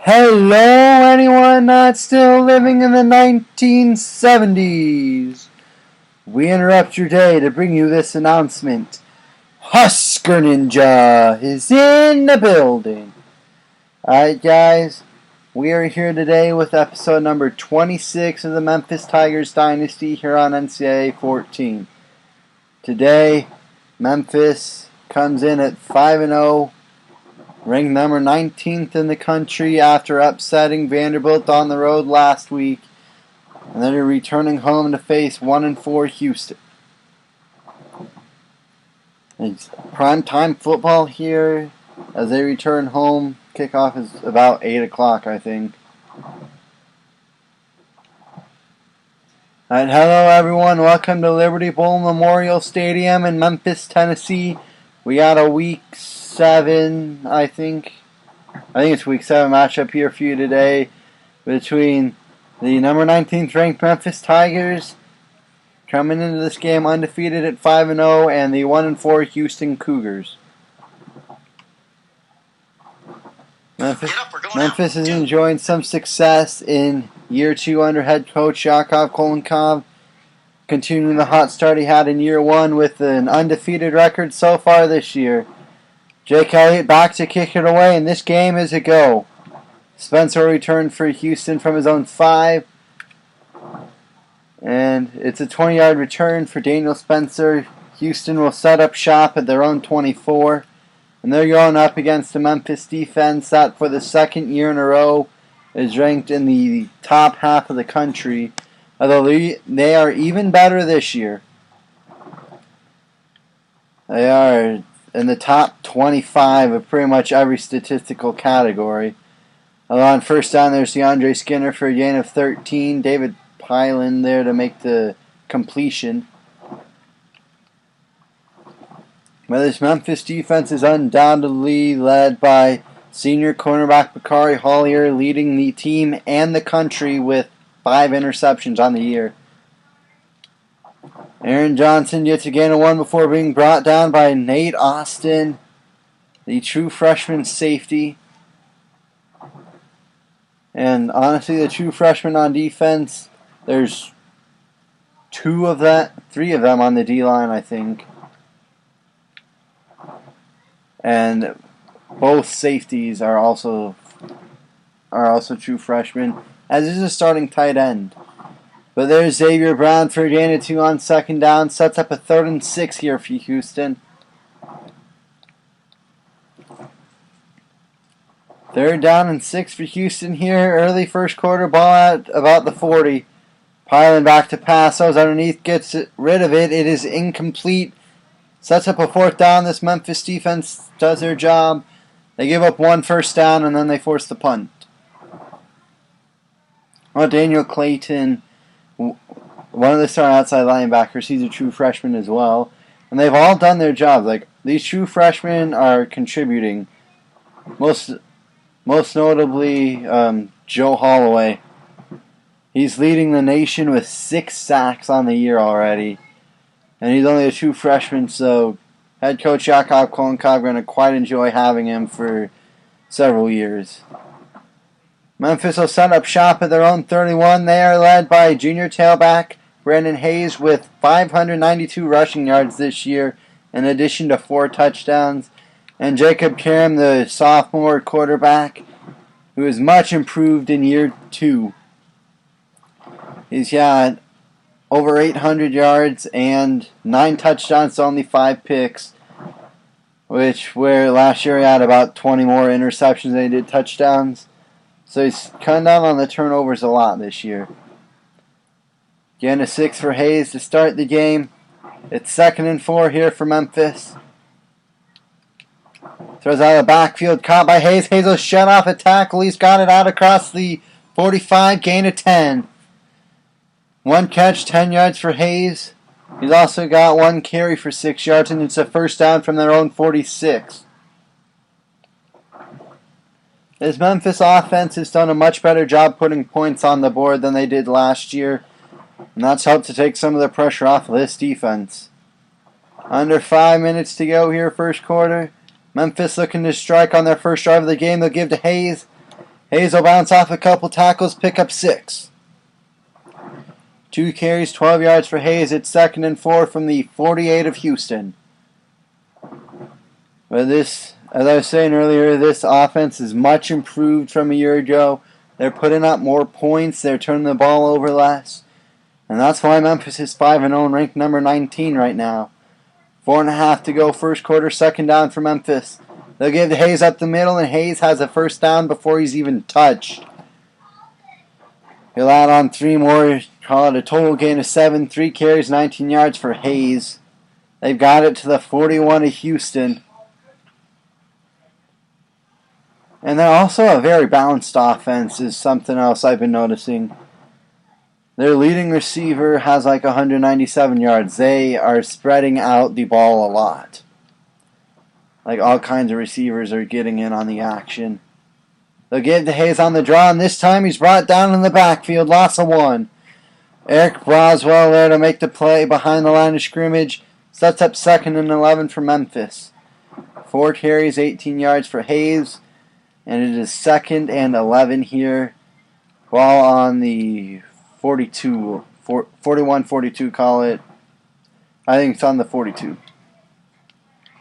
Hello, anyone not still living in the 1970s. We interrupt your day to bring you this announcement. Husker Ninja is in the building. Alright, guys, we are here today with episode number 26 of the Memphis Tigers Dynasty here on NCAA 14. Today, Memphis comes in at 5-0. Ranked number 19th in the country after upsetting Vanderbilt on the road last week. And then they're returning home to face 1-4 Houston. It's primetime football here as they return home. Kickoff is about 8 o'clock, I think. Alright, hello everyone. Welcome to Liberty Bowl Memorial Stadium in Memphis, Tennessee. We got a week 7, I think it's week 7 matchup here for you today between the number 19th ranked Memphis Tigers coming into this game undefeated at 5-0 and the 1-4 Houston Cougars. Memphis is enjoying some success in year 2 under head coach Yakov Kolenkov, continuing the hot start he had in year 1 with an undefeated record so far this year. Jake Elliott back to kick it away, and this game is a go. Spencer returned for Houston from his own 5. And it's a 20-yard return for Daniel Spencer. Houston will set up shop at their own 24. And they're going up against the Memphis defense that for the second year in a row is ranked in the top half of the country. Although they are even better this year. They are in the top 25 of pretty much every statistical category. On first down, there's DeAndre Skinner for a gain of 13. David Pylan there to make the completion. But this Memphis defense is undoubtedly led by senior cornerback Bakari Hollier, leading the team and the country with 5 interceptions on the year. Aaron Johnson gets a gain of 1 before being brought down by Nate Austin, the true freshman safety. And honestly, the true freshman on defense, there's 3 of them on the D-line, I think. And both safeties are also true freshmen, as is a starting tight end. But there's Xavier Brown for a gain of 2 on second down. Sets up a 3rd and 6 here for Houston. 3rd down and 6 for Houston here. Early first quarter, ball at about the 40. Pylan back to pass. Those underneath, gets rid of it. It is incomplete. Sets up a 4th down. This Memphis defense does their job. They give up 1 first down and then they force the punt. Well, Daniel Clayton, one of the starting outside linebackers, he's a true freshman as well. And they've all done their job. Like, these true freshmen are contributing. Most notably, Joe Holloway. He's leading the nation with 6 sacks on the year already. And he's only a true freshman, so head coach Yakov Kolenkov going to quite enjoy having him for several years. Memphis will set up shop at their own 31. They are led by junior tailback Brandon Hayes with 592 rushing yards this year, in addition to 4 touchdowns. And Jacob Karam, the sophomore quarterback, who is much improved in year 2. He's got over 800 yards and 9 touchdowns to only 5 picks, where last year he had about 20 more interceptions than he did touchdowns. So he's cutting down on the turnovers a lot this year. Again, a 6 for Hayes to start the game. It's 2nd and 4 here for Memphis. Throws out of the backfield, caught by Hayes. Hayes will shut off a tackle. He's got it out across the 45, gain of 10. 1 catch, 10 yards for Hayes. He's also got 1 carry for 6 yards, and it's a first down from their own 46. This Memphis offense has done a much better job putting points on the board than they did last year, and that's helped to take some of the pressure off of this defense. Under 5 minutes to go here, first quarter. Memphis looking to strike on their first drive of the game. They'll give to Hayes. Hayes will bounce off a couple tackles, pick up 6. 2 carries, 12 yards for Hayes. It's 2nd and 4 from the 48 of Houston. But this, as I was saying earlier, this offense is much improved from a year ago. They're putting up more points. They're turning the ball over less. And that's why Memphis is 5-0 and ranked number 19 right now. 4.5 to go, first quarter, 2nd down for Memphis. They'll give to Hayes up the middle, and Hayes has a first down before he's even touched. He'll add on 3 more, call it a total gain of 7, 3 carries, 19 yards for Hayes. They've got it to the 41 of Houston. And they're also a very balanced offense is something else I've been noticing. Their leading receiver has like 197 yards. They are spreading out the ball a lot. Like all kinds of receivers are getting in on the action. They'll give to Hayes on the draw, and this time he's brought down in the backfield. Loss of 1. Eric Broswell there to make the play behind the line of scrimmage. Sets up 2nd and 11 for Memphis. 4 carries, 18 yards for Hayes. And it is 2nd and 11 here. Ball on the 41-42, call it. I think it's on the 42.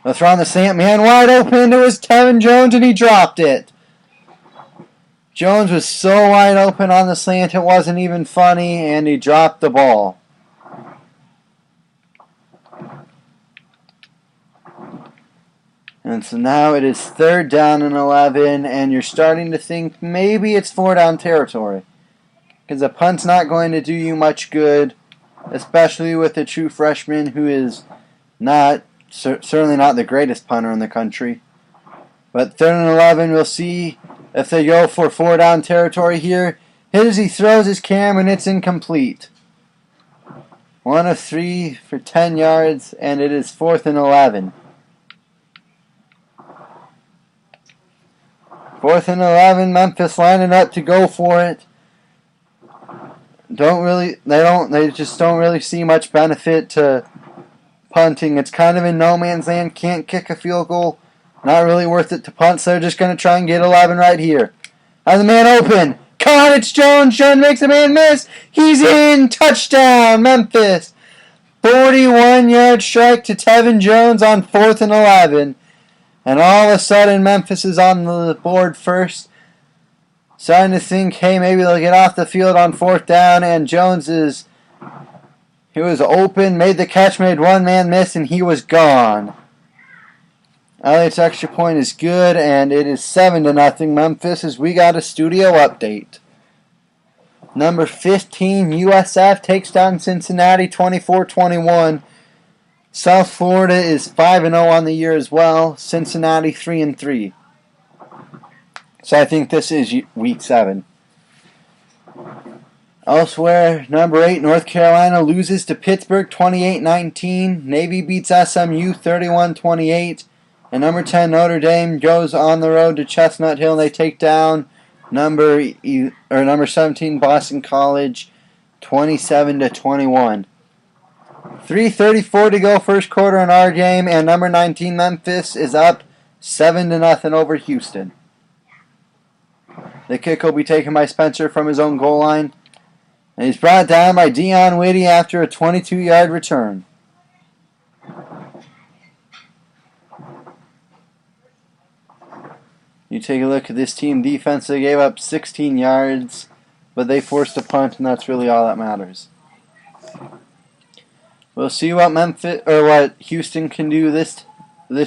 They'll throw on the slant, man wide open. It was Tevin Jones, and he dropped it. Jones was so wide open on the slant, it wasn't even funny, and he dropped the ball. And so now it is 3rd down and 11, and you're starting to think maybe it's 4 down territory. Because a punt's not going to do you much good, especially with a true freshman who is certainly not the greatest punter in the country. But 3rd and 11, we'll see if they go for 4 down territory here. Hit as he throws his cam, and it's incomplete. 1 of 3 for 10 yards, and it is 4th and 11. 4th and 11, Memphis lining up to go for it. They just don't really see much benefit to punting. It's kind of in no man's land, can't kick a field goal. Not really worth it to punt, so they're just going to try and get 11 right here. Has the man open. Caught, it's Jones. Jones makes a man miss. He's in. Touchdown, Memphis. 41-yard strike to Tevin Jones on 4th and 11. And all of a sudden, Memphis is on the board first. Starting to think, hey, maybe they'll get off the field on 4th down. And Jones he was open, made the catch, made one man miss, and he was gone. Elliott's extra point is good, and it is 7-0 Memphis as we got a studio update. Number 15, USF takes down Cincinnati 24-21. South Florida is 5-0 on the year as well. Cincinnati 3-3. So I think this is week 7. Elsewhere, number 8, North Carolina loses to Pittsburgh 28-19. Navy beats SMU 31-28. And number 10, Notre Dame goes on the road to Chestnut Hill. And they take down number 17, Boston College 27-21. 3:34 to go, first quarter in our game, and number 19 Memphis is up 7-0 over Houston. The kick will be taken by Spencer from his own goal line, and he's brought down by Dion Whitty after a 22-yard return. You take a look at this team defense. They gave up 16 yards, but they forced a punt, and that's really all that matters. We'll see what Houston can do this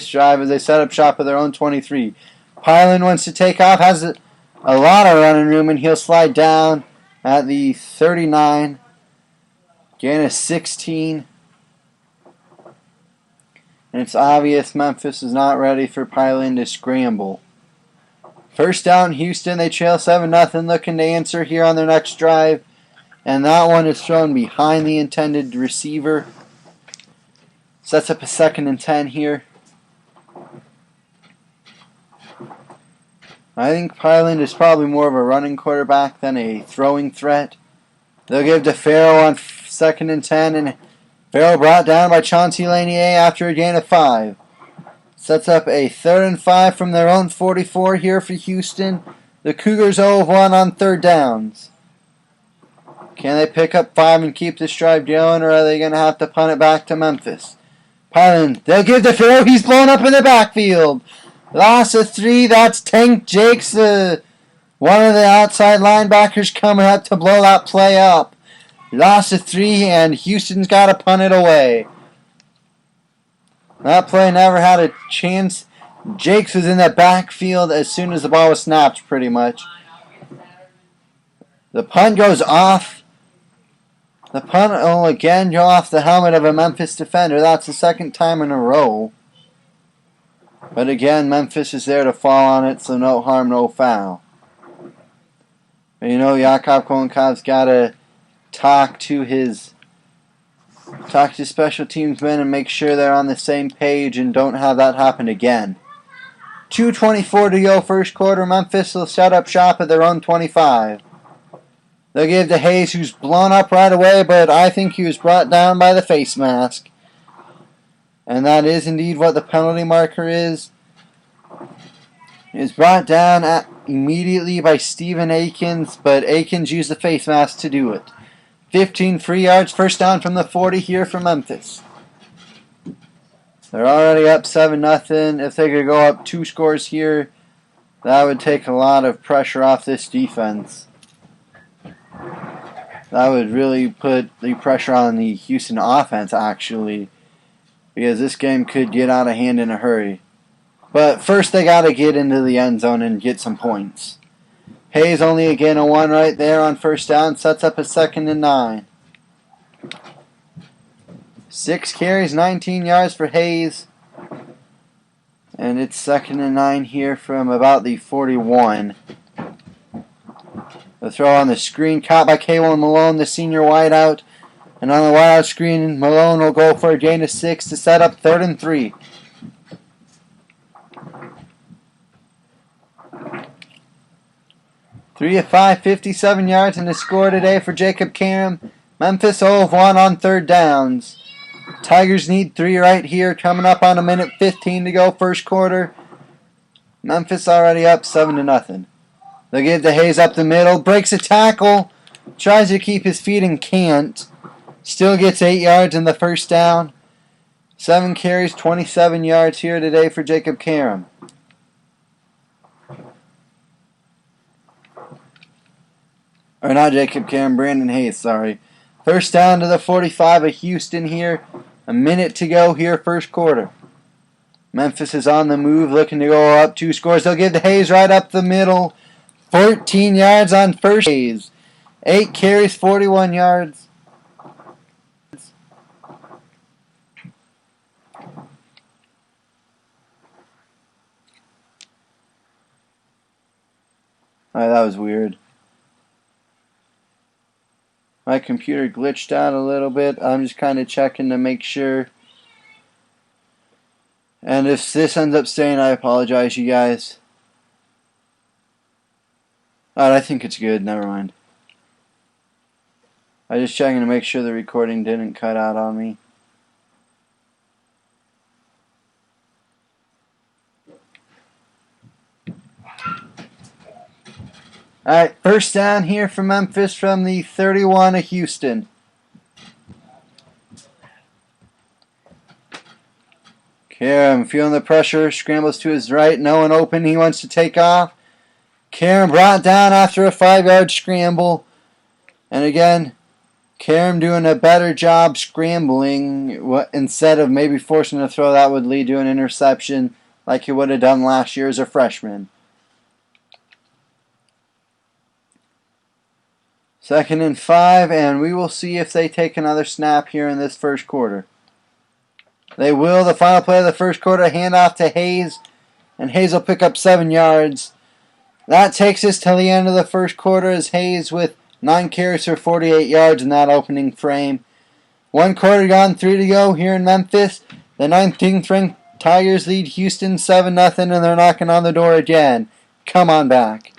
drive as they set up shop at their own 23. Pyland wants to take off, has a lot of running room, and he'll slide down at the 39. Gain of 16. And it's obvious Memphis is not ready for Pyland to scramble. First down, Houston. They trail 7-0, looking to answer here on their next drive. And that one is thrown behind the intended receiver. Sets up a 2nd and 10 here. I think Pyland is probably more of a running quarterback than a throwing threat. They'll give to Farrell on 2nd and 10, and Farrell brought down by Chauncey Lanier after a gain of 5. Sets up a 3rd and 5 from their own 44 here for Houston. The Cougars 0-1 on third downs. Can they pick up 5 and keep this drive going, or are they going to have to punt it back to Memphis? Punting. They'll give the throw. He's blown up in the backfield. Loss of 3. That's Tank Jakes, one of the outside linebackers, coming up to blow that play up. Loss of 3, and Houston's got to punt it away. That play never had a chance. Jakes was in the backfield as soon as the ball was snapped, pretty much. The punt goes off. The punt will again go off the helmet of a Memphis defender. That's the second time in a row. But again, Memphis is there to fall on it, so no harm, no foul. But you know, Jakob Kolenkov's got to talk to special teams men and make sure they're on the same page and don't have that happen again. 2:24 to go first quarter. Memphis will set up shop at their own 25. They'll give to Hayes, who's blown up right away, but I think he was brought down by the face mask. And that is indeed what the penalty marker is. He was brought down immediately by Stephen Akins, but Akins used the face mask to do it. 15 free yards, first down from the 40 here for Memphis. They're already up 7-0. If they could go up 2 scores here, that would take a lot of pressure off this defense. That would really put the pressure on the Houston offense, actually, because this game could get out of hand in a hurry. But first they got to get into the end zone and get some points. Hayes only again a 1 right there on first down, sets up a 2nd and 9. 6 carries, 19 yards for Hayes. And it's 2nd and 9 here from about the 41. The throw on the screen, caught by Kayvon Malone, the senior wideout. And on the wideout screen, Malone will go for a gain of 6 to set up 3rd and 3. Three of 5, 57 yards in the score today for Jacob Karam. Memphis 0-1 on third downs. Tigers need 3 right here, coming up on 1:15 to go first quarter. Memphis already up 7-0. They'll give to Hayes up the middle, breaks a tackle, tries to keep his feet and can't. Still gets 8 yards in the first down. 7 carries, 27 yards here today for Jacob Karam. Or not Jacob Karam, Brandon Hayes, sorry. First down to the 45 of Houston here. A minute to go here, first quarter. Memphis is on the move, looking to go up 2 scores. They'll give to Hayes right up the middle. 14 yards on first. Hayes. 8 carries, 41 yards. Alright, that was weird. My computer glitched out a little bit. I'm just kind of checking to make sure. And if this ends up staying, I apologize, you guys. Alright, I think it's good. Never mind. I'm just checking to make sure the recording didn't cut out on me. Alright, first down here for Memphis from the 31 of Houston. Karam feeling the pressure, scrambles to his right, no one open, he wants to take off. Karam brought down after a 5-yard scramble. And again, Karam doing a better job scrambling instead of maybe forcing a throw that would lead to an interception like he would have done last year as a freshman. 2nd and 5, and we will see if they take another snap here in this first quarter. They will. The final play of the first quarter, handoff to Hayes, and Hayes will pick up 7 yards. That takes us to the end of the first quarter as Hayes with 9 carries for 48 yards in that opening frame. 1 quarter gone, 3 to go here in Memphis. The 19th ranked Tigers lead Houston 7-0, and they're knocking on the door again. Come on back.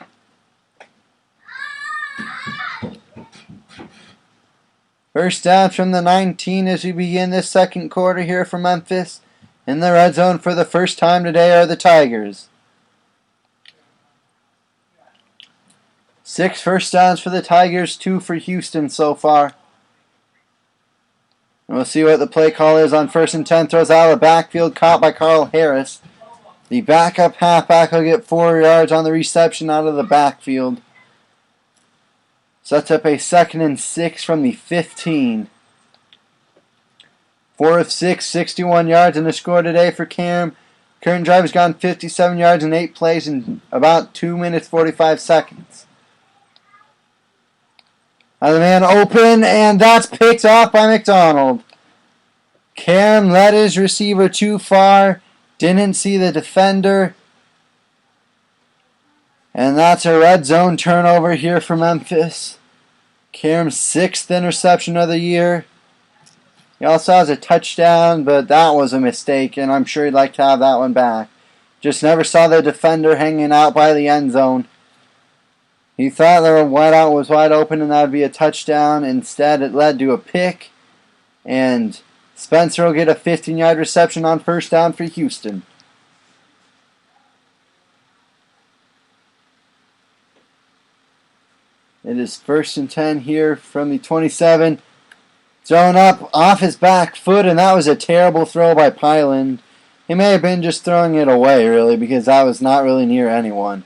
First down from the 19 as we begin this second quarter here for Memphis. In the red zone for the first time today are the Tigers. 6 first downs for the Tigers, 2 for Houston so far. And we'll see what the play call is on 1st and 10. Throws out of the backfield, caught by Carl Harris. The backup halfback will get 4 yards on the reception out of the backfield. Sets up a 2nd and 6 from the 15. 4 of 6, 61 yards in the score today for Cam. Current drive has gone 57 yards in 8 plays in about 2 minutes 45 seconds. Now the man open, and that's picked off by McDonald. Cam led his receiver too far, didn't see the defender. And that's a red zone turnover here for Memphis. Cam's 6th interception of the year. He also has a touchdown, but that was a mistake, and I'm sure he'd like to have that one back. Just never saw the defender hanging out by the end zone. He thought the wideout was wide open and that would be a touchdown. Instead, it led to a pick, and Spencer will get a 15-yard reception on 1st down for Houston. It is 1st and 10 here from the 27. Thrown up off his back foot, and that was a terrible throw by Pyland. He may have been just throwing it away, really, because that was not really near anyone.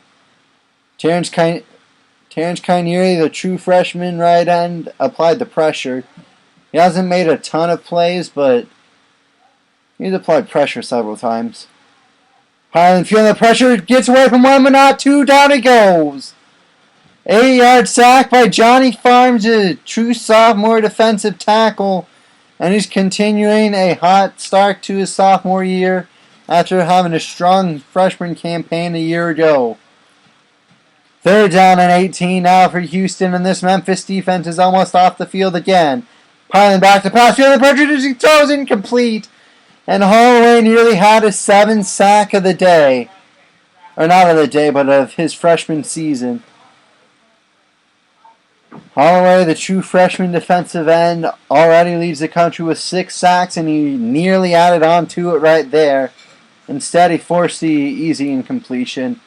Terrence Kaineri, the true freshman right end, applied the pressure. He hasn't made a ton of plays, but he's applied pressure several times. Pyland feeling the pressure, gets away from one, but not two, down he goes. 8-yard sack by Johnny Farms, a true sophomore defensive tackle, and he's continuing a hot start to his sophomore year after having a strong freshman campaign a year ago. 3rd down and 18 now for Houston, and this Memphis defense is almost off the field again. Pyland back to pass, feeling the pressure as he throws incomplete, and Holloway nearly had his 7th sack of the day. Or not of the day, but of his freshman season. Holloway, the true freshman defensive end, already leads the country with 6 sacks, and he nearly added on to it right there. Instead, he forced the easy incompletion.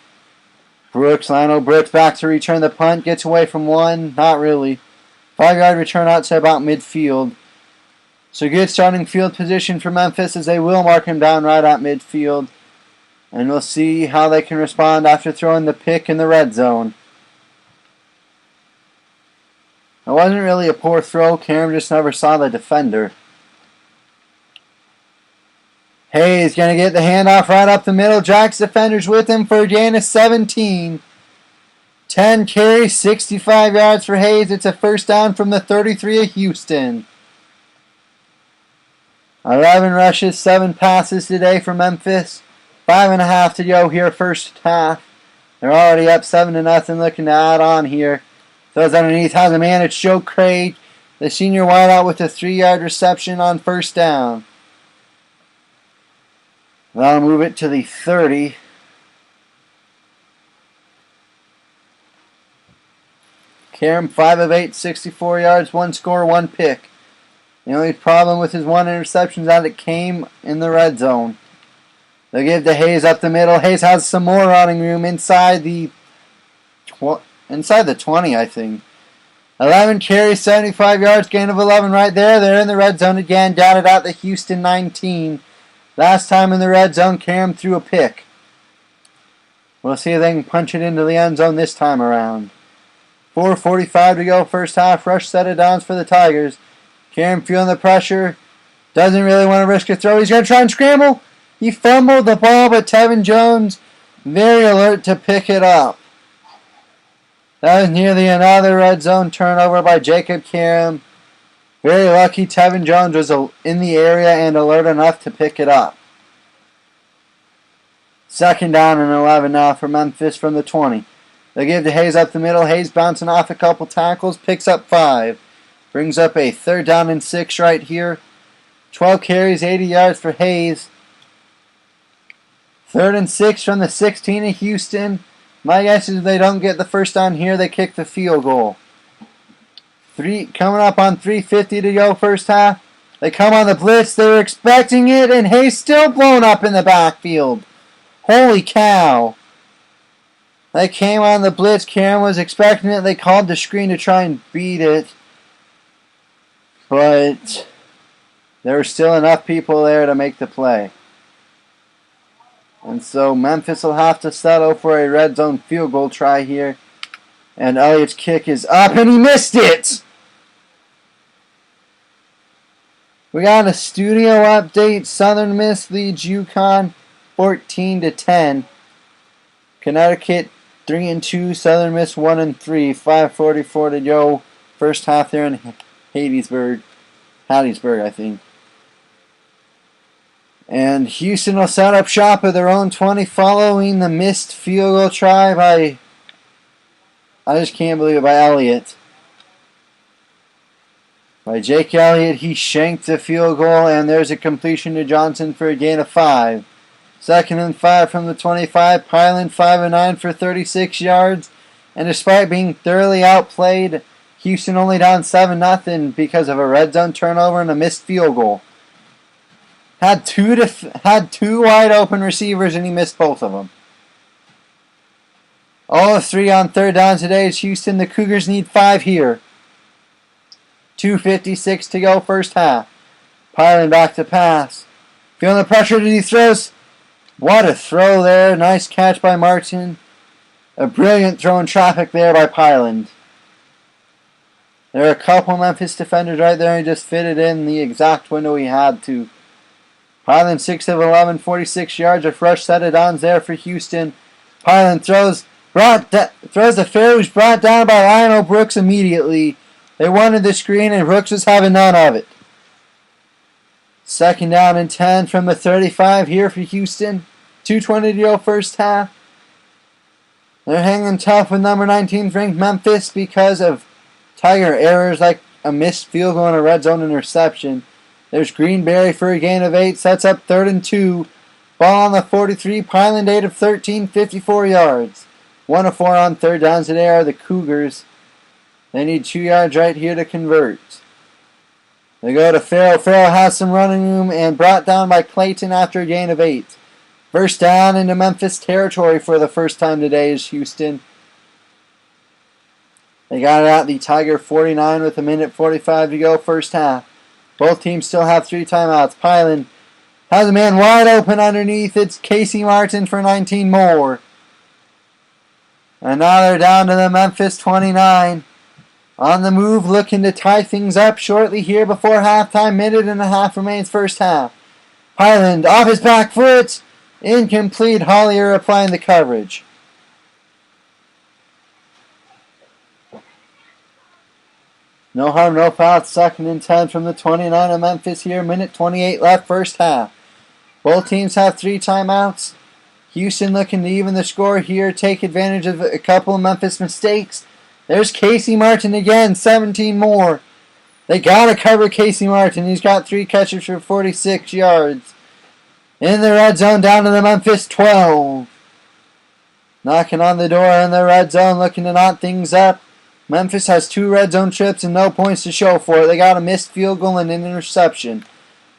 Lionel Brooks back to return the punt, gets away from one, not really. 5-yard return out to about midfield. So good starting field position for Memphis as they will mark him down right at midfield. And we'll see how they can respond after throwing the pick in the red zone. It wasn't really a poor throw. Cam just never saw the defender. Hayes going to get the handoff right up the middle. Drags defenders with him for a gain of 17. 10 carries, 65 yards for Hayes. It's a 1st down from the 33 of Houston. 11 rushes, 7 passes today for Memphis. 5.5 to go here first half. They're already up 7-0, looking to add on here. Throws underneath, has a man, it's Joe Craig, the senior wideout with a 3-yard reception on 1st down. That'll move it to the 30. Karam, 5 of 8, 64 yards, 1 score, 1 pick. The only problem with his 1 interception is that it came in the red zone. They'll give to Hayes up the middle. Hayes has some more running room inside the 20, I think. 11 carries, 75 yards, gain of 11 right there. They're in the red zone again, dotted out the Houston 19. Last time in the red zone, Cam threw a pick. We'll see if they can punch it into the end zone this time around. 4:45 to go, first half. Rush set of downs for the Tigers. Cam feeling the pressure. Doesn't really want to risk a throw. He's going to try and scramble. He fumbled the ball, but Tevin Jones very alert to pick it up. That was nearly another red zone turnover by Jacob Karam. Very lucky Tevin Jones was in the area and alert enough to pick it up. 2nd down and 11 now for Memphis from the 20. They give to Hayes up the middle. Hayes bouncing off a couple tackles, picks up 5. Brings up a 3rd down and 6 right here. 12 carries, 80 yards for Hayes. 3rd and 6 from the 16 of Houston. My guess is if they don't get the first down here, they kick the field goal. Coming up on 3:50 to go first half. They come on the blitz. They were expecting it, and Hayes still blown up in the backfield. Holy cow. They came on the blitz. Karen was expecting it. They called the screen to try and beat it. But there were still enough people there to make the play. And so Memphis will have to settle for a red zone field goal try here. And Elliott's kick is up, and he missed it! We got a studio update. Southern Miss leads UConn 14-10. Connecticut 3-2. Southern Miss 1-3. 5:44 to go. First half there in Hattiesburg, I think. And Houston will set up shop at their own 20 following the missed field goal try by, I just can't believe it, by Elliott. By Jake Elliott, he shanked the field goal, and there's a completion to Johnson for a gain of 5. 2nd and 5 from the 25. Pyland 5-9 for 36 yards. And despite being thoroughly outplayed, Houston only down 7-0 because of a red zone turnover and a missed field goal. Had two wide open receivers, and he missed both of them. All of 3 on third down today is Houston. The Cougars need 5 here. 2:56 to go first half. Pyland back to pass. Feeling the pressure that he throws. What a throw there. Nice catch by Martin. A brilliant throw in traffic there by Pyland. There are a couple Memphis defenders right there, and he just fitted in the exact window he had to. Pyland 6 of 11, 46 yards. A fresh set of downs there for Houston. Pyland throws the fair, who's brought down by Lionel Brooks immediately. They wanted the screen, and Brooks was having none of it. 2nd down and 10 from the 35 here for Houston. 2:20 to go first half. They're hanging tough with number 19 ranked Memphis because of Tiger errors like a missed field goal and a red zone interception. There's Greenberry for a gain of 8. Sets up 3rd and 2. Ball on the 43. Pyland 8 of 13, 54 yards. 1 of 4 on third downs today are the Cougars. They need 2 yards right here to convert. They go to Farrell. Farrell has some running room and brought down by Clayton after a gain of 8. First down into Memphis territory for the first time today is Houston. They got it at the Tiger 49 with 1:45 to go first half. Both teams still have 3 timeouts. Pyland has a man wide open underneath. It's Casey Martin for 19 more. And now they're down to the Memphis 29. On the move, looking to tie things up shortly here before halftime. 1.5 remains first half. Pyland off his back foot. Incomplete. Hollier applying the coverage. No harm, no foul. 2nd and 10 from the 29 of Memphis here. 1:28 left first half. Both teams have 3 timeouts. Houston looking to even the score here. Take advantage of a couple of Memphis mistakes. There's Casey Martin again. 17 more. They got to cover Casey Martin. He's got 3 catches for 46 yards. In the red zone down to the Memphis 12. Knocking on the door in the red zone, looking to knot things up. Memphis has 2 red zone trips and no points to show for it. They got a missed field goal and an interception.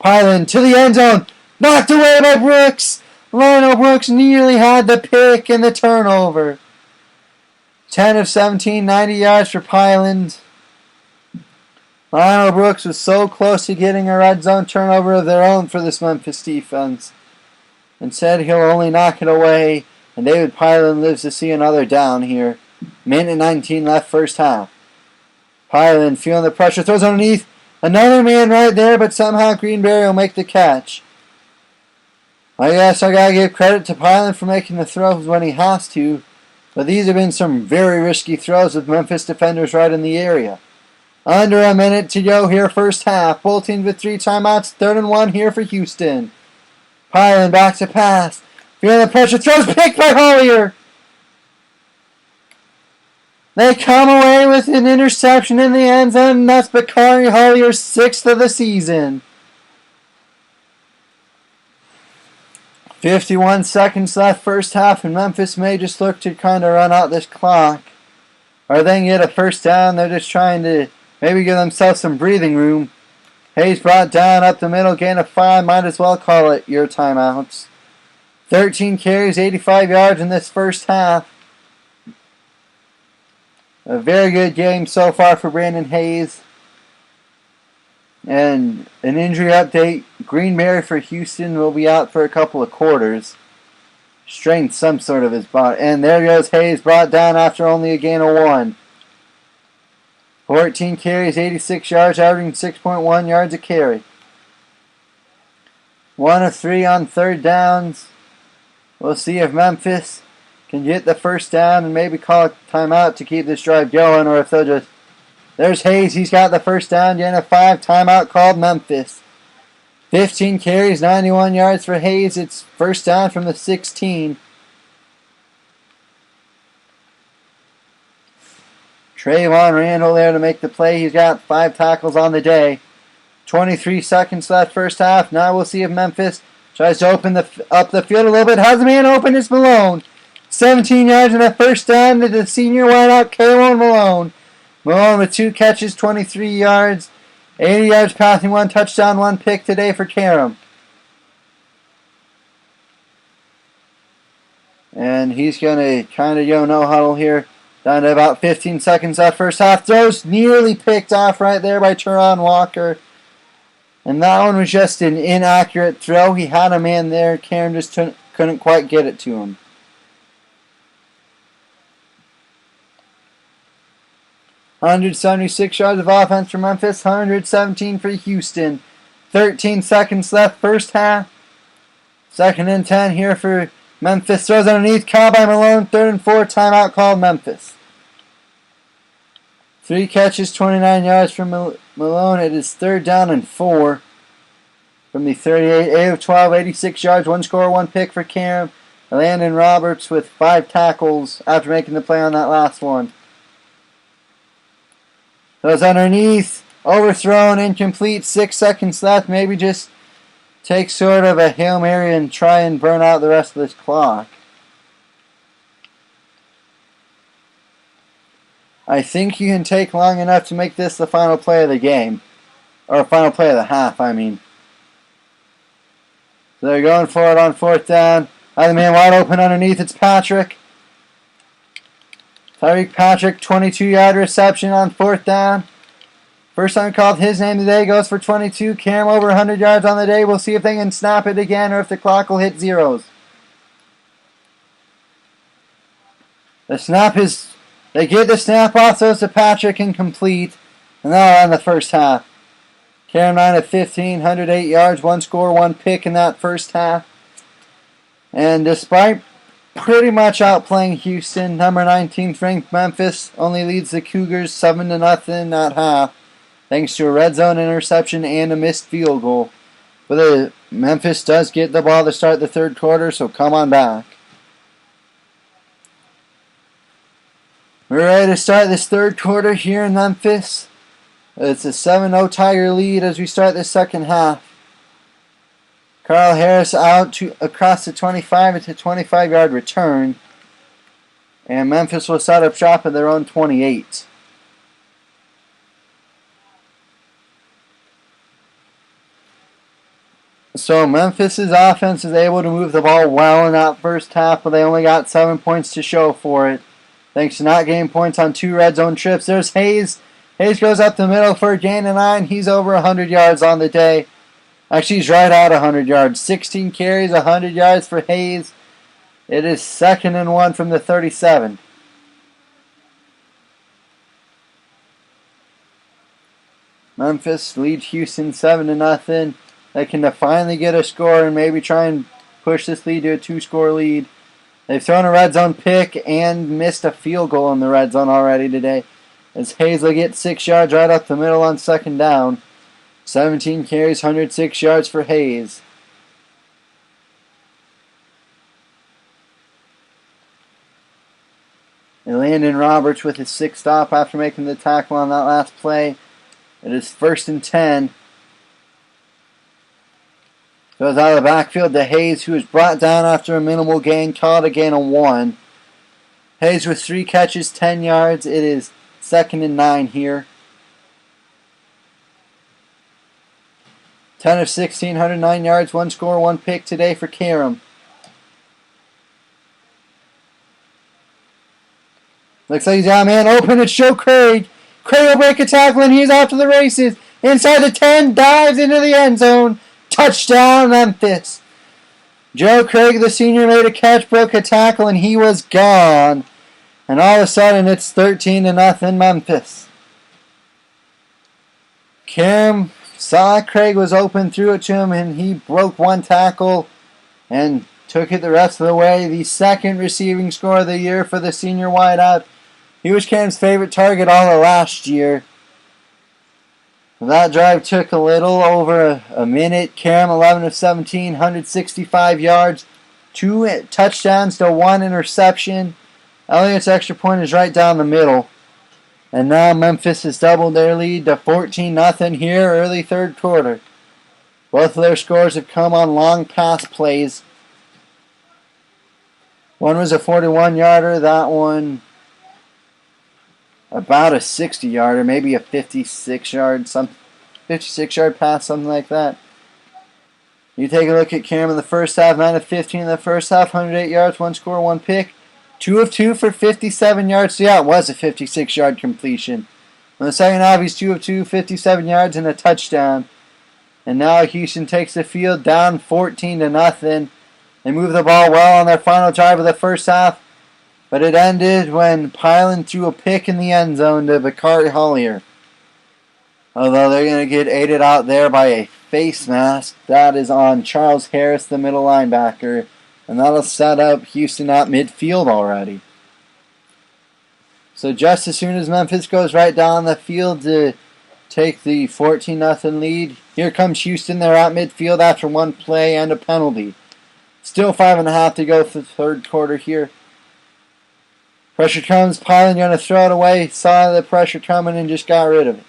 Pyland to the end zone. Knocked away by Brooks. Lionel Brooks nearly had the pick and the turnover. 10 of 17, 90 yards for Pyland. Lionel Brooks was so close to getting a red zone turnover of their own for this Memphis defense. Instead, he'll only knock it away, and David Pyland lives to see another down here. 1:19 left first half. Pyland feeling the pressure, throws underneath. Another man right there, but somehow Greenberry will make the catch. I guess I gotta give credit to Pyland for making the throws when he has to, but these have been some very risky throws with Memphis defenders right in the area. Under a minute to go here first half. Both teams with 3 timeouts. 3rd and 1 here for Houston. Pyland back to pass. Feeling the pressure. Throws picked by Hollier. They come away with an interception in the end zone, and that's Bakari Hollier's 6th of the season. 51 seconds left first half, and Memphis may just look to kind of run out this clock. Or they can get a first down. They're just trying to maybe give themselves some breathing room. Hayes brought down up the middle, gain of 5. Might as well call it your timeouts. 13 carries, 85 yards in this first half. A very good game so far for Brandon Hayes. And an injury update. Greenberry for Houston will be out for a couple of quarters. Strained some sort of his body. And there goes Hayes, brought down after only a gain of 1. 14 carries, 86 yards, averaging 6.1 yards a carry. 1 of 3 on third downs. We'll see if Memphis can get the first down and maybe call a timeout to keep this drive going, or if they'll just... There's Hayes. He's got the first down. Gain of 5. Timeout called Memphis. 15 carries, 91 yards for Hayes. It's first down from the 16. Trayvon Randall there to make the play. He's got 5 tackles on the day. 23 seconds left first half. Now we'll see if Memphis tries to open up the field a little bit. Has the man open? It's Malone. 17 yards and a first down to the senior wideout, Kaylon Malone. Malone with 2 catches, 23 yards. 80 yards passing, 1 touchdown, 1 pick today for Karam. And he's going to kind of go no huddle here. Down to about 15 seconds left first half. Throws nearly picked off right there by Teron Walker. And that one was just an inaccurate throw. He had a man there. Karam just couldn't quite get it to him. $176 yards of offense for Memphis, 117 for Houston. 13 seconds left first half. 2nd and 10 here for Memphis. Throws underneath, caught by Malone. 3rd and 4, timeout called Memphis. 3 catches, 29 yards from Malone. It is 3rd down and 4 from the 38. 8 of 12, 86 yards, 1 score, 1 pick for Karam. Landon Roberts with 5 tackles after making the play on that last one. Goes underneath, overthrown, incomplete, 6 seconds left. Maybe just take sort of a Hail Mary and try and burn out the rest of this clock. I think you can take long enough to make this the final play of the game. Or final play of the half, I mean. So they're going for it on 4th down. Other man wide open underneath, it's Patrick. Tyreek Patrick, 22-yard reception on 4th down. First time called his name today, goes for 22. Karam over 100 yards on the day. We'll see if they can snap it again or if the clock will hit zeros. The snap is... They get the snap off, throws to Patrick, incomplete. And now on the first half. Karam 9 of 15, 108 yards, 1 score, 1 pick in that first half. And despite pretty much outplaying Houston, number 19th ranked Memphis only leads the Cougars 7-0 at half, thanks to a red zone interception and a missed field goal. But Memphis does get the ball to start the 3rd quarter, so come on back. We're ready to start this 3rd quarter here in Memphis. It's a 7-0 Tiger lead as we start the 2nd half. Carl Harris out across the 25. It's a 25-yard return. And Memphis will set up shop at their own 28. So Memphis' offense is able to move the ball well in that first half, but they only got 7 points to show for it, thanks to not getting points on 2 red zone trips. There's Hayes. Hayes goes up the middle for a gain of 9. He's over 100 yards on the day. Actually, he's right at 100 yards. 16 carries, 100 yards for Hayes. It is 2nd and 1 from the 37. Memphis leads Houston 7-0. They can finally get a score and maybe try and push this lead to a 2-score lead. They've thrown a red zone pick and missed a field goal in the red zone already today, as Hayes will get 6 yards right up the middle on 2nd down. 17 carries, 106 yards for Hayes. And Landon Roberts with his 6th stop after making the tackle on that last play. It is 1st and 10. Goes out of the backfield to Hayes, who is brought down after a minimal gain, called a gain of 1. Hayes with 3 catches, 10 yards. It is 2nd and 9 here. 10 of 16, 109 yards, 1 score, 1 pick today for Karam. Looks like he's got a man open. It's Joe Craig. Craig will break a tackle, and he's off to the races. Inside the 10, dives into the end zone. Touchdown, Memphis. Joe Craig, the senior, made a catch, broke a tackle, and he was gone. And all of a sudden, it's 13-0 Memphis. Kim saw Craig was open, threw it to him, and he broke one tackle and took it the rest of the way. The second receiving score of the year for the senior wideout. He was Cam's favorite target all of last year. That drive took a little over a minute. Cam 11 of 17, 165 yards, 2 touchdowns to 1 interception. Elliott's extra point is right down the middle. And now Memphis has doubled their lead to 14-0 here early third quarter. Both of their scores have come on long pass plays. One was a 41-yarder, that one about a 60-yarder, maybe a 56-yard pass, something like that. You take a look at Cam in the first half, 9 of 15 in the first half, 108 yards, 1 score, 1 pick. 2 of 2 for 57 yards. So yeah, it was a 56-yard completion. In the second half, he's 2 of 2, 57 yards and a touchdown. And now Houston takes the field down 14-0. They move the ball well on their final drive of the first half, but it ended when Pylan threw a pick in the end zone to Bakari Hollier. Although they're going to get aided out there by a face mask. That is on Charles Harris, the middle linebacker. And that'll set up Houston at midfield already. So just as soon as Memphis goes right down the field to take the 14-0 lead, here comes Houston. They're at midfield after one play and a penalty. Still 5.5 to go for the third quarter here. Pressure comes. Pylan going to throw it away. Saw the pressure coming and just got rid of it.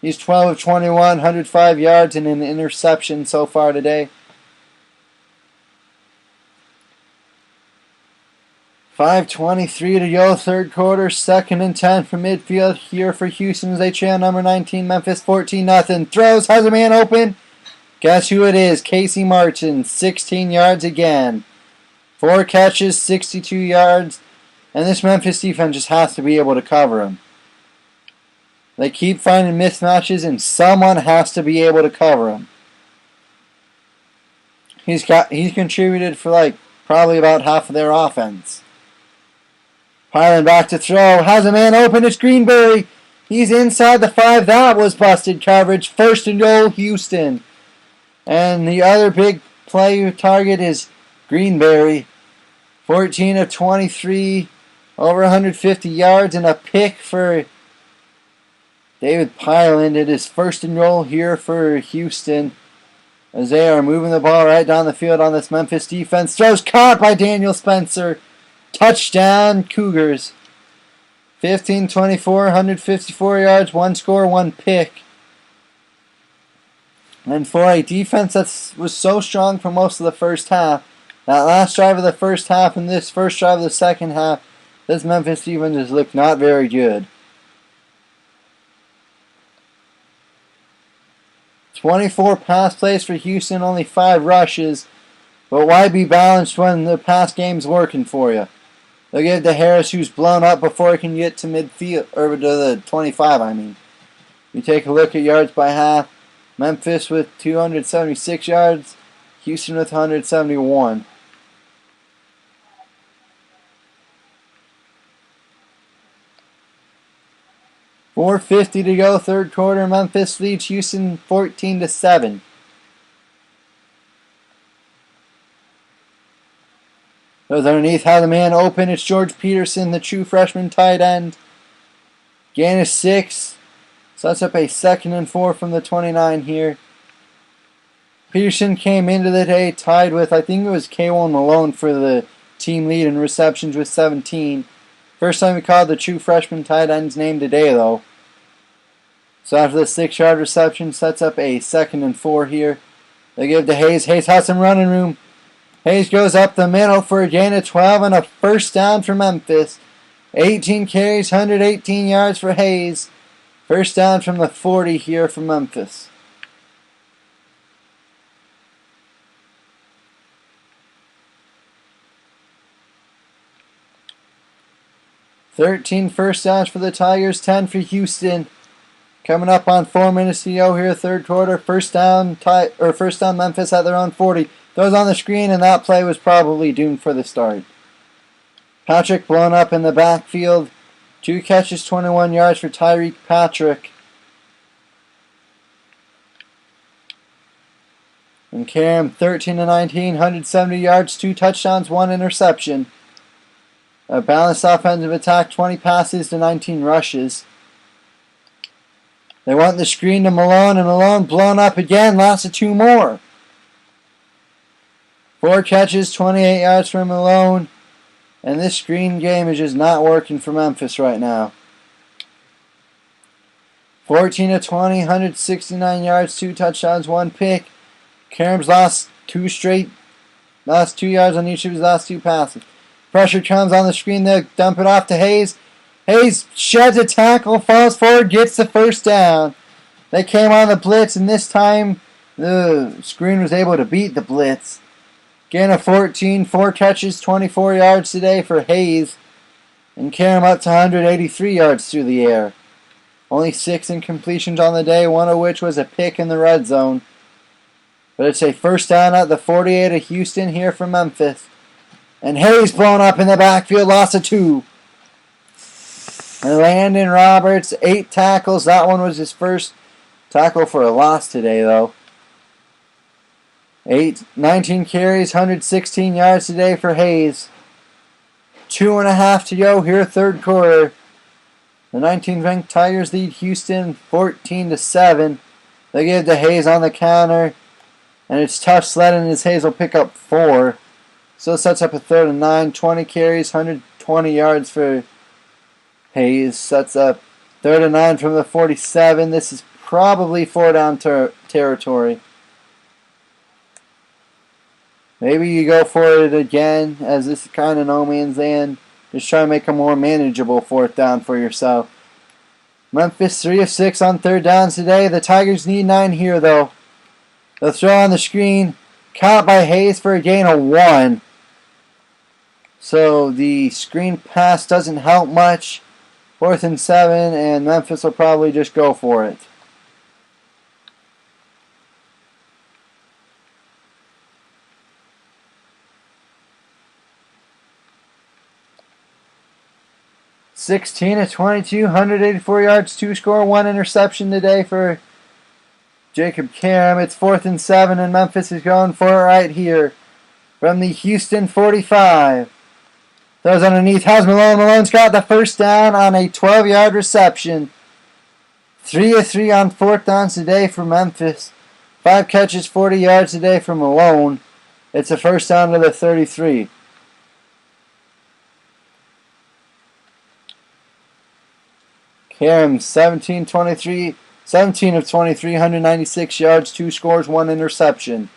He's 12 of 21, 105 yards and an interception so far today. 5:23 to go, third quarter, 2nd and 10 from midfield here for Houston as they trail number 19, Memphis 14-0. Throws, has a man open. Guess who it is? Casey Martin, 16 yards again. 4 catches, 62 yards. And this Memphis defense just has to be able to cover him. They keep finding mismatches and someone has to be able to cover him. He's contributed for probably about half of their offense. Pylan back to throw. Has a man open. It's Greenberry. He's inside the 5. That was busted coverage. 1st and goal, Houston. And the other big play target is Greenberry. 14 of 23. Over 150 yards and a pick for David Pylan. It is 1st and goal here for Houston as they are moving the ball right down the field on this Memphis defense. Throws caught by Daniel Spencer. Touchdown, Cougars. 15-24, 154 yards, 1 score, 1 pick. And for a defense that was so strong for most of the first half, that last drive of the first half and this first drive of the second half, this Memphis defense has looked not very good. 24 pass plays for Houston, only 5 rushes. But why be balanced when the pass game's working for you? They'll give it to Harris, who's blown up before he can get to midfield, or to the 25, I mean. You take a look at yards by half. Memphis with 276 yards. Houston with 171. .450 to go, third quarter. Memphis leads Houston 14-7. Goes underneath, how the man open. It's George Peterson, the true freshman tight end. Gain is 6. So that's up a 2nd and 4 from the 29 here. Peterson came into the day tied with, I think it was K1 Malone for the team lead in receptions with 17. First time we called the true freshman tight end's name today, though. So after the 6-yard reception, sets up a 2nd and 4 here. They give to Hayes. Hayes has some running room. Hayes goes up the middle for a gain of 12 and a first down for Memphis. 18 carries, 118 yards for Hayes. First down from the 40 here for Memphis. 13 first downs for the Tigers, 10 for Houston. Coming up on 4 minutes to go here, third quarter. First down Memphis at their own 40. Throws on the screen, and that play was probably doomed for the start. Patrick blown up in the backfield. 2 catches, 21 yards for Tyreek Patrick. And Karam, 13-19, 170 yards, 2 touchdowns, 1 interception. A balanced offensive attack, 20 passes to 19 rushes. They want the screen to Malone, and Malone blown up again, lost of 2 more. 4 catches, 28 yards for Malone. And this screen game is just not working for Memphis right now. 14-20, 169 yards, 2 touchdowns, 1 pick. Karam's lost 2 yards on each of his last 2 passes. Pressure comes on the screen, they'll dump it off to Hayes. Hayes sheds a tackle, falls forward, gets the first down. They came on the blitz, and this time the screen was able to beat the blitz. Gain of 14, 4 catches, 24 yards today for Hayes. And Karam up to 183 yards through the air. Only 6 incompletions on the day, 1 of which was a pick in the red zone. But it's a first down at the 48 of Houston here for Memphis. And Hayes blown up in the backfield, loss of 2. And Landon Roberts, 8 tackles. That one was his first tackle for a loss today, though. 19 carries, 116 yards today for Hayes. 2.5 to go here, third quarter. The 19th ranked Tigers lead Houston 14-7. They give to Hayes on the counter, and it's tough sledding as Hayes will pick up 4. Still sets up a 3rd and 9. 20 carries, 120 yards for Hayes. Sets up 3rd and 9 from the 47. This is probably 4 down territory. Maybe you go for it again, as this is kind of no man's land. Just try to make a more manageable 4th down for yourself. Memphis 3 of 6 on 3rd downs today. The Tigers need 9 here, though. They'll throw on the screen. Caught by Hayes for a gain of 1. So the screen pass doesn't help much. 4th and 7, and Memphis will probably just go for it. (16-22), 184 yards, 2 score, 1 interception today for Jacob Karam. It's 4th and 7, and Memphis is going for it right here from the Houston 45. Throws underneath. How's Malone? Malone's got the first down on a 12-yard reception. 3 of 3 on 4th downs today for Memphis. 5 catches, 40 yards today for Malone. It's a first down to the 33. Karam, 17 of 23, 196 yards, 2 scores, 1 interception.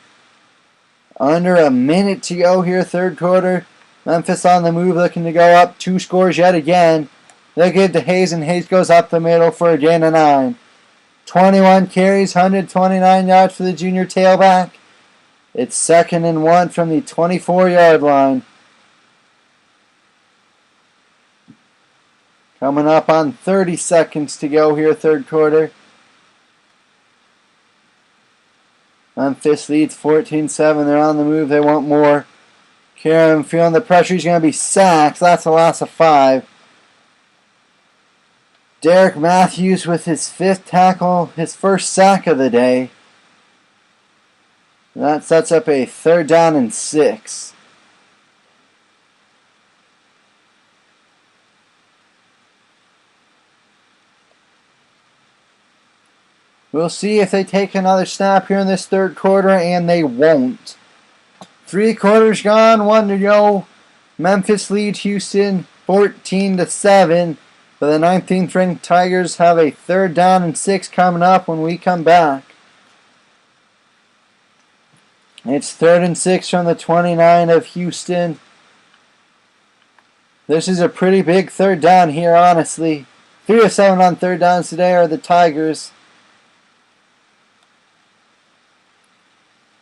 Under a minute to go here, third quarter. Memphis on the move, looking to go up. 2 scores yet again. They give to Hayes, and Hayes goes up the middle for a gain of 9. 21 carries, 129 yards for the junior tailback. It's 2nd and 1 from the 24-yard line. Coming up on 30 seconds to go here, third quarter. Memphis leads 14-7. They're on the move. They want more. Karam feeling the pressure. He's going to be sacked. That's a loss of 5. Derek Matthews with his 5th tackle, his first sack of the day. That sets up a 3rd down and 6. We'll see if they take another snap here in this third quarter, and they won't. 3 quarters gone, 1 to go. Memphis leads Houston 14-7. But the 19th ranked Tigers have a 3rd down and 6 coming up when we come back. It's 3rd and 6 from the 29 of Houston. This is a pretty big 3rd down here, honestly. 3 of 7 on 3rd downs today are the Tigers.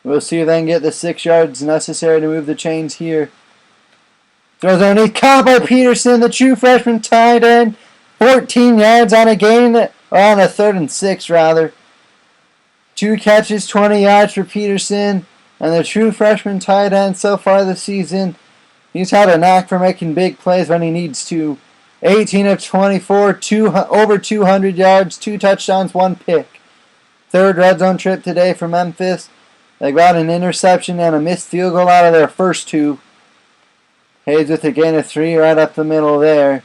We'll see if they can get the 6 yards necessary to move the chains here. Throws underneath, caught by Peterson, the true freshman tight end. 14 yards on a gain, or on a 3rd and 6 rather. 2 catches, 20 yards for Peterson, and the true freshman tight end so far this season. He's had a knack for making big plays when he needs to. 18 of 24, over 200 yards, 2 touchdowns, 1 pick. 3rd red zone trip today for Memphis. They got an interception and a missed field goal out of their first 2. Hayes with a gain of 3 right up the middle there.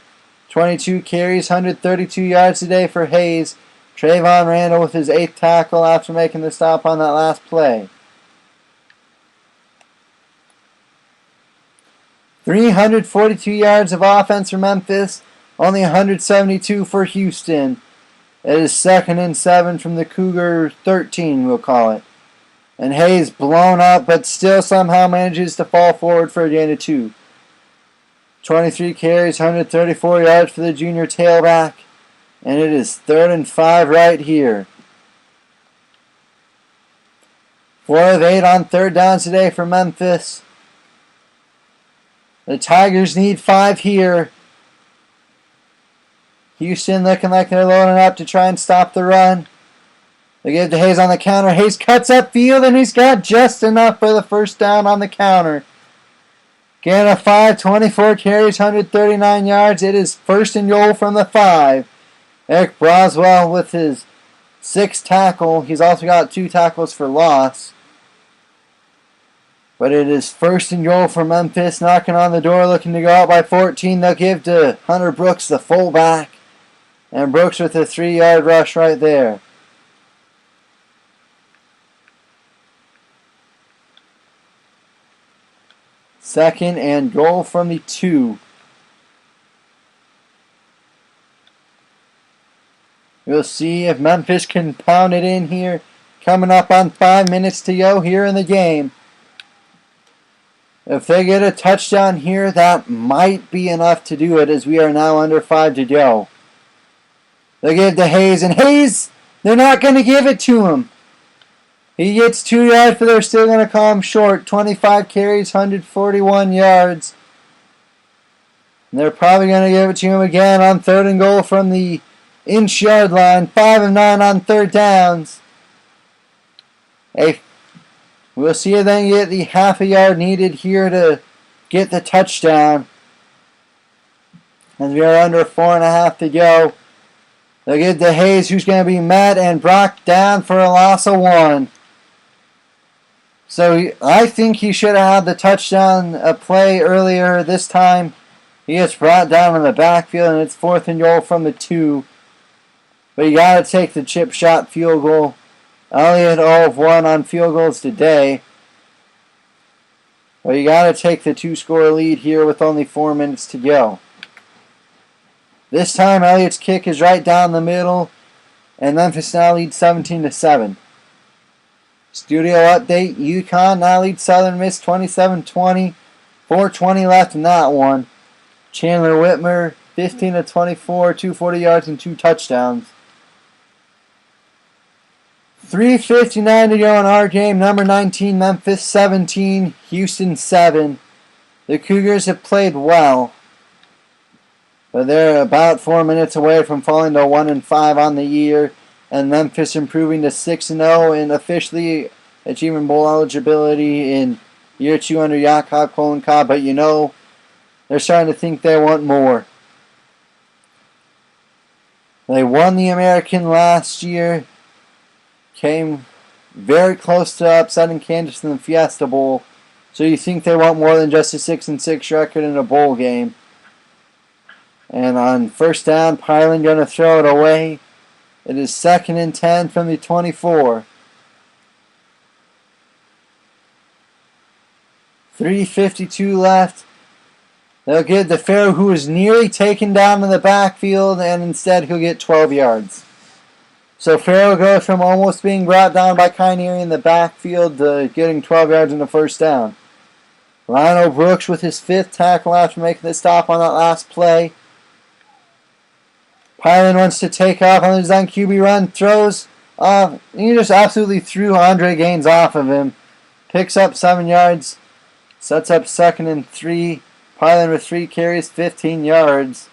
22 carries, 132 yards today for Hayes. Trayvon Randall with his 8th tackle after making the stop on that last play. 342 yards of offense for Memphis, only 172 for Houston. It is 2nd and 7 from the Cougar 13, we'll call it. And Hayes blown up, but still somehow manages to fall forward for a gain of 2. 23 carries, 134 yards for the junior tailback. And it is 3rd and 5 right here. 4 of 8 on 3rd downs today for Memphis. The Tigers need 5 here. Houston looking like they're loading up to try and stop the run. They give to Hayes on the counter. Hayes cuts upfield and he's got just enough for the first down on the counter. Gain of 5, 24 carries, 139 yards. It is 1st and goal from the 5. Eric Broswell with his 6th tackle. He's also got 2 tackles for loss. But it is 1st and goal for Memphis, knocking on the door, looking to go out by 14. They'll give to Hunter Brooks, the fullback. And Brooks with a 3-yard rush right there. Second and goal from the 2. We'll see if Memphis can pound it in here. Coming up on 5 minutes to go here in the game. If they get a touchdown here, that might be enough to do it, as we are now under 5 to go. They give to Hayes, and Hayes, they're not going to give it to him. He gets 2 yards, but they're still going to call him short. 25 carries, 141 yards. And they're probably going to give it to him again on 3rd and goal from the inch-yard line. 5 of 9 on 3rd downs. We'll see if they can get the half a yard needed here to get the touchdown. As we are under 4.5 to go. They'll get to Hayes, who's going to be met and brought down for a loss of 1. So I think he should have had the touchdown play earlier this time. He gets brought down in the backfield, and it's 4th and goal from the 2. But you got to take the chip shot field goal. Elliott 0 of 1 on field goals today. But you got to take the 2-score lead here with only 4 minutes to go. This time Elliott's kick is right down the middle, and Memphis now leads 17-7. Studio update, UConn now leads Southern Miss 27-20. 4:20 left in that one. Chandler Whitmer 15 of 24, 240 yards and 2 touchdowns. 3:59 to go in our game. Number 19, Memphis 17, Houston 7. The Cougars have played well, but they're about 4 minutes away from falling to 1-5 on the year, and Memphis improving to 6-0 and officially achieving bowl eligibility in year 2 under Jakob Kolenkow. But you know, they're starting to think they want more. They won the American last year. Came very close to upsetting Kansas in the Fiesta Bowl. So you think they want more than just a 6-6 record in a bowl game. And on 1st down, Pyland going to throw it away. It is 2nd and 10 from the 24. 3:52 left. They'll give to Farrow, who was nearly taken down in the backfield, and instead he'll get 12 yards. So Farrow goes from almost being brought down by Kinieri in the backfield to getting 12 yards in the 1st down. Lionel Brooks with his 5th tackle after making the stop on that last play. Pyland wants to take off on his on QB run, throws off. He just absolutely threw Andre Gaines off of him. Picks up 7 yards, sets up 2nd and 3. Piling with 3 carries, 15 yards.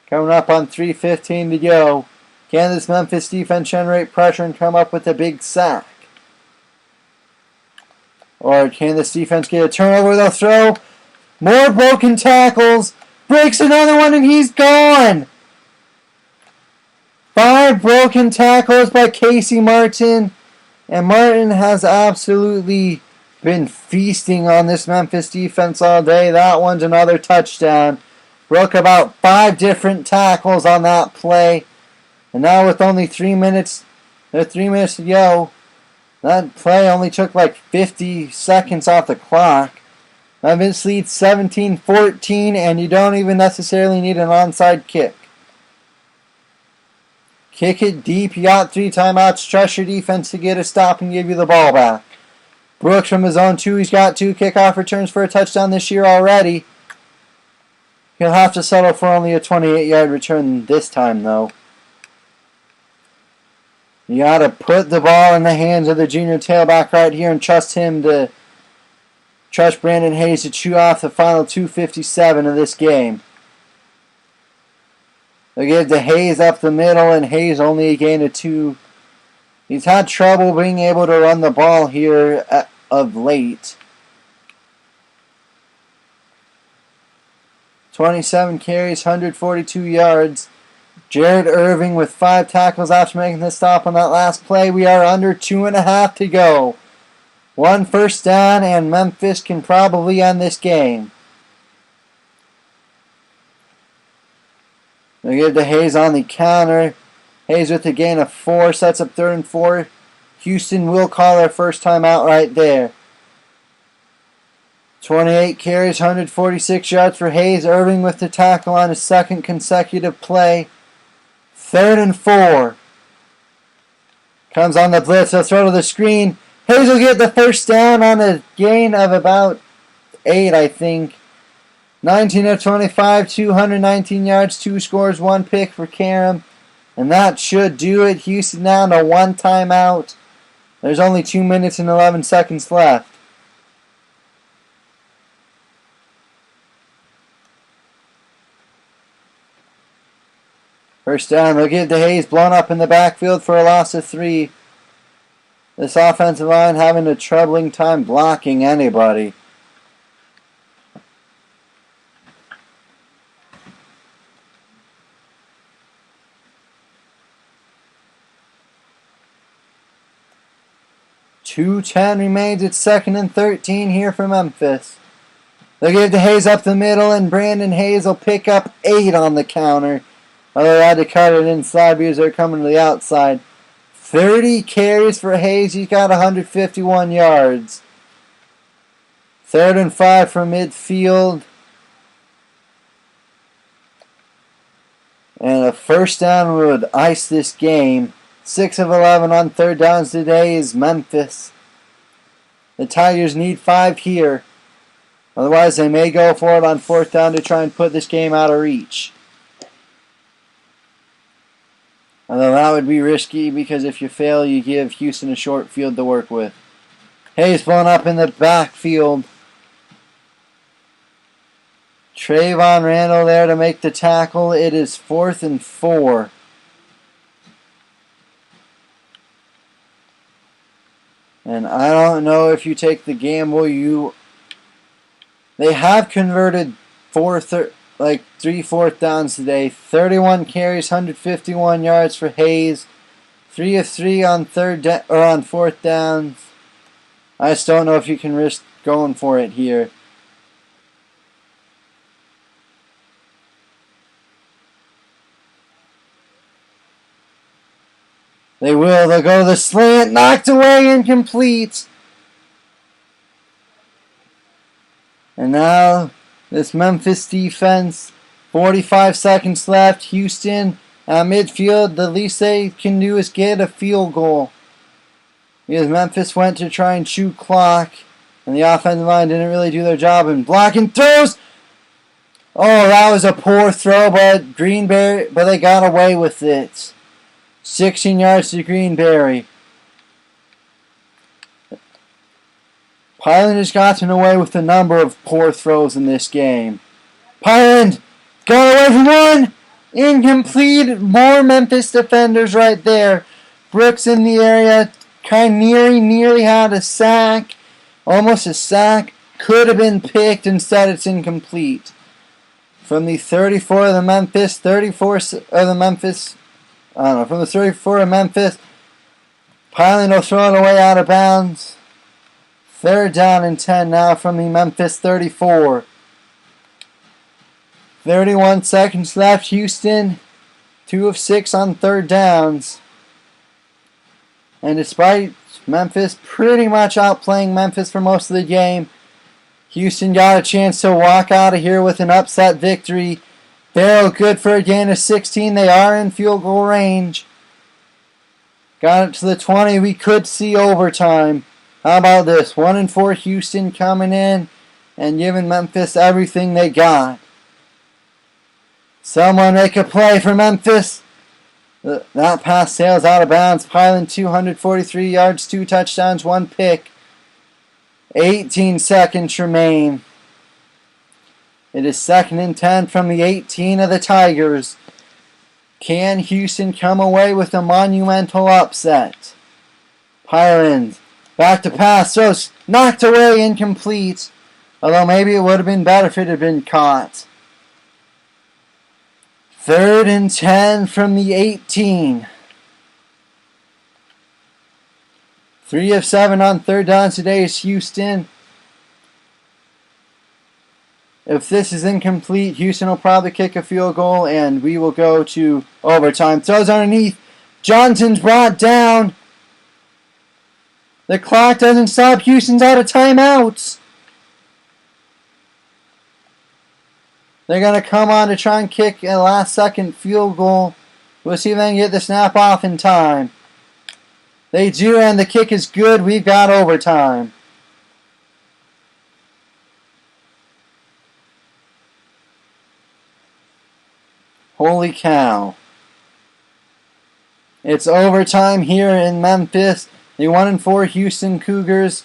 Coming up on 3:15 to go. Can this Memphis defense generate pressure and come up with a big sack? Or can this defense get a turnover? They'll throw. More broken tackles. Breaks another one and he's gone. 5 broken tackles by Casey Martin. And Martin has absolutely been feasting on this Memphis defense all day. That one's another touchdown. Broke about 5 different tackles on that play. And now with only 3 minutes to go, that play only took like 50 seconds off the clock. Memphis leads 17-14, and you don't even necessarily need an onside kick. Kick it deep. You got 3 timeouts. Trust your defense to get a stop and give you the ball back. Brooks from his own 2. He's got 2 kickoff returns for a touchdown this year already. He'll have to settle for only a 28-yard return this time, though. You got to put the ball in the hands of the junior tailback right here and trust Brandon Hayes to chew off the final 2:57 of this game. They give to Hayes up the middle, and Hayes only a gain of 2. He's had trouble being able to run the ball here of late. 27 carries, 142 yards. Jared Irving with 5 tackles after making the stop on that last play. We are under 2.5 to go. 1 first down, and Memphis can probably end this game. They give to Hayes on the counter. Hayes with a gain of 4, sets up 3rd and 4. Houston will call their first time out right there. 28 carries, 146 yards for Hayes. Irving with the tackle on his 2nd consecutive play. 3rd and 4. Comes on the blitz. They'll throw to the screen. Hayes will get the first down on a gain of about 8, I think. 19 of 25, 219 yards, 2 scores, 1 pick for Karam. And that should do it. Houston down to 1 timeout. There's only 2 minutes and 11 seconds left. First down, they'll give to Hayes, blown up in the backfield for a loss of 3. This offensive line having a troubling time blocking anybody. .210 remains. It's 2nd and 13 here for Memphis. They'll give to Hayes up the middle, and Brandon Hayes will pick up 8 on the counter. They had to cut it inside because they're coming to the outside. 30 carries for Hayes. He's got 151 yards. 3rd and 5 from midfield. And a first down would ice this game. 6 of 11 on 3rd downs today is Memphis. The Tigers need 5 here. Otherwise, they may go for it on 4th down to try and put this game out of reach. Although that would be risky because if you fail, you give Houston a short field to work with. Hayes blown up in the backfield. Trayvon Randall there to make the tackle. It is 4th and 4. And I don't know if you take the gamble. They have converted 3 4th downs today. 31 carries, 151 yards for Hayes. 3 of 3 on 4th downs. I just don't know if you can risk going for it here. They will. They'll go to the slant. Knocked away, incomplete. And now this Memphis defense, 45 seconds left. Houston at midfield. The least they can do is get a field goal. Because Memphis went to try and shoot clock. And the offensive line didn't really do their job in blocking throws. Oh, that was a poor throw, but they got away with it. 16 yards to Greenberry. Pyland has gotten away with a number of poor throws in this game. Pyland got away from one. Incomplete. More Memphis defenders right there. Brooks in the area. Nearly had a sack. Almost a sack. Could have been picked. Instead, it's incomplete. From the 34 of the Memphis. From the 34 of Memphis. Pyland will throw it away out of bounds. 3rd down and 10 now from the Memphis 34. 31 seconds left. Houston, 2 of 6 on 3rd downs. And despite Memphis pretty much outplaying Memphis for most of the game, Houston got a chance to walk out of here with an upset victory. Barrow good for a gain of 16. They are in field goal range. Got it to the 20. We could see overtime. How about this? 1-4 Houston coming in and giving Memphis everything they got. Someone make a play for Memphis. That pass sails out of bounds. Pyland 243 yards, 2 touchdowns, 1 pick. 18 seconds remain. It is 2nd and 10 from the 18 of the Tigers. Can Houston come away with a monumental upset? Pyland back to pass, throws knocked away, incomplete. Although maybe it would have been better if it had been caught. 3rd and 10 from the 18. 3 of 7 on 3rd down today is Houston. If this is incomplete, Houston will probably kick a field goal and we will go to overtime. Throws underneath. Johnson's brought down. The clock doesn't stop. Houston's out of timeouts. They're going to come on to try and kick a last-second field goal. We'll see if they can get the snap off in time. They do, and the kick is good. We've got overtime. Holy cow. It's overtime here in Memphis. The 1-4 Houston Cougars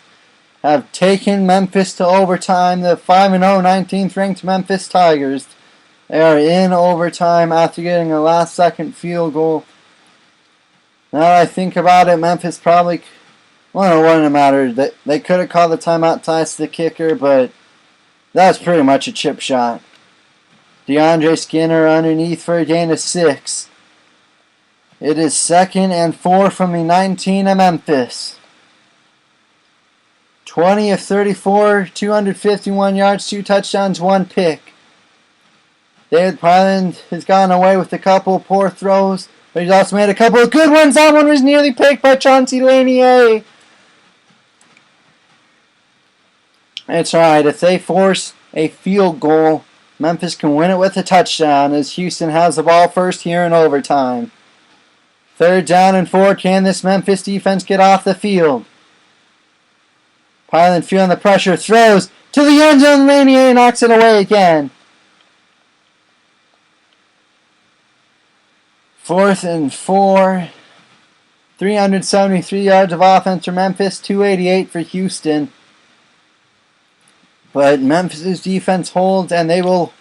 have taken Memphis to overtime. The 5-0 19th ranked Memphis Tigers. They are in overtime after getting a last-second field goal. Now that I think about it, Memphis probably, well, it wouldn't have mattered. They could have called the timeout ties to the kicker, but that was pretty much a chip shot. DeAndre Skinner underneath for a gain of 6. It is 2nd and 4 from the 19 of Memphis. 20 of 34, 251 yards, 2 touchdowns, 1 pick. David Pyland has gone away with a couple of poor throws, but he's also made a couple of good ones. That one was nearly picked by Chauncey Lanier. It's alright. If they force a field goal, Memphis can win it with a touchdown as Houston has the ball first here in overtime. 3rd down and 4. Can this Memphis defense get off the field? Pyland feeling the pressure, throws to the end zone. Lanier knocks it away again. 4th and 4. 373 yards of offense for Memphis, 288 for Houston. But Memphis' defense holds, and they will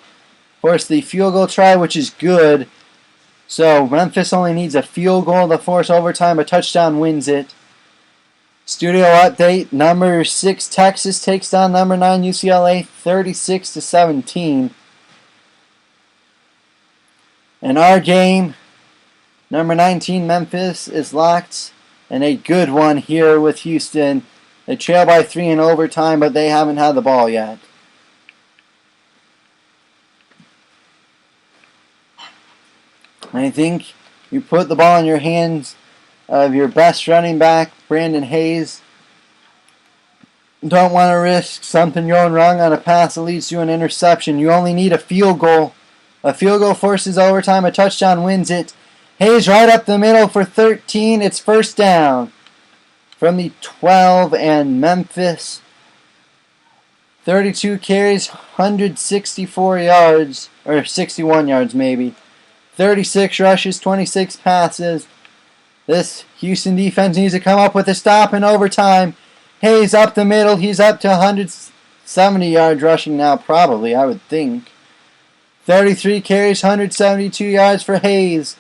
force the field goal try, which is good. So Memphis only needs a field goal to force overtime. A touchdown wins it. Studio update. Number 6 Texas takes down number 9 UCLA 36-17. In our game, number 19 Memphis is locked, and a good one here with Houston. They trail by 3 in overtime, but they haven't had the ball yet. I think you put the ball in your hands of your best running back, Brandon Hayes. Don't want to risk something going wrong on a pass that leads to an interception. You only need a field goal. A field goal forces overtime. A touchdown wins it. Hayes right up the middle for 13. It's 1st down from the 12, and Memphis 32 carries, 164 yards, or 61 yards maybe. 36 rushes, 26 passes. This Houston defense needs to come up with a stop in overtime. Hayes up the middle. He's up to 170 yards rushing now, probably, I would think. 33 carries, 172 yards for Hayes.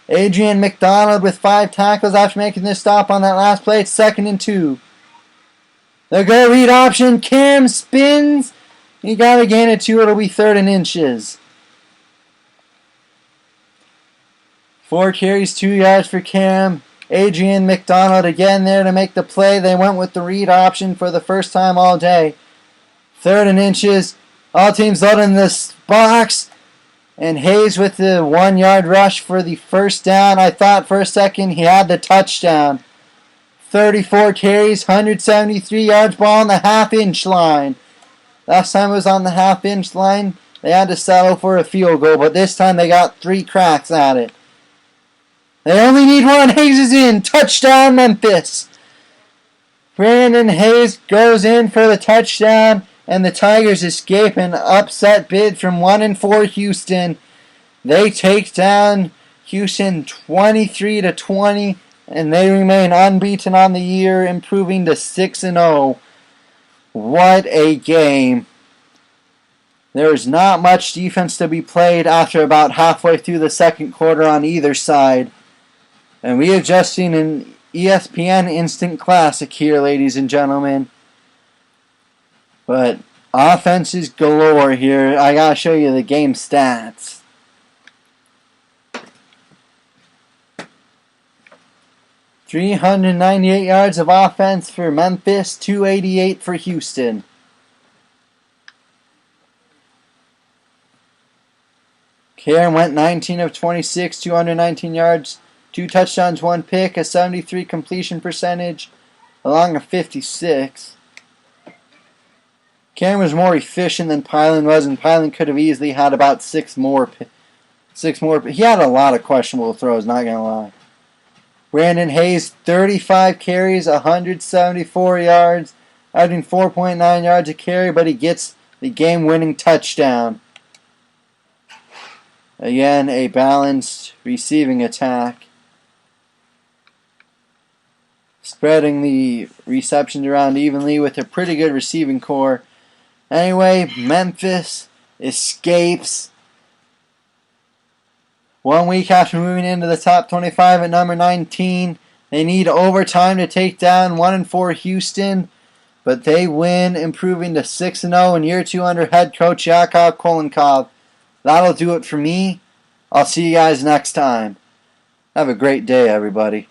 Adrian McDonald with 5 tackles after making this stop on that last play. It's 2nd and 2. The go read option. Cam spins. He got a gain of 2. It'll be 3rd and inches. 4 carries, 2 yards for Cam. Adrian McDonald again there to make the play. They went with the read option for the first time all day. 3rd and inches. All teams loading this box. And Hayes with the 1 yard rush for the first down. I thought for a second he had the touchdown. 34 carries, 173 yards, ball on the half-inch line. Last time it was on the half-inch line, they had to settle for a field goal, but this time they got 3 cracks at it. They only need 1. Hayes is in. Touchdown, Memphis. Brandon Hayes goes in for the touchdown, and the Tigers escape an upset bid from 1-4 Houston. They take down Houston 23-20, and they remain unbeaten on the year, improving to 6-0. What a game. There is not much defense to be played after about halfway through the second quarter on either side. And we have just seen an ESPN instant classic here, ladies and gentlemen. But offenses galore here. I gotta show you the game stats. .398 yards of offense for Memphis, 288 for Houston. Karen went 19 of 26, 219 yards, 2 touchdowns, 1 pick, a 73 completion percentage, along a 56. Karen was more efficient than Pylan was, and Pylan could have easily had about 6 more. He had a lot of questionable throws, not gonna lie. Brandon Hayes, 35 carries, 174 yards, averaging 4.9 yards a carry, but he gets the game-winning touchdown. Again, a balanced receiving attack. Spreading the receptions around evenly with a pretty good receiving core. Anyway, Memphis escapes 1 week after moving into the top 25 at number 19. They need overtime to take down 1-4 Houston, but they win, improving to 6-0 in year 2 under head coach Yakov Kolenkov. That'll do it for me. I'll see you guys next time. Have a great day, everybody.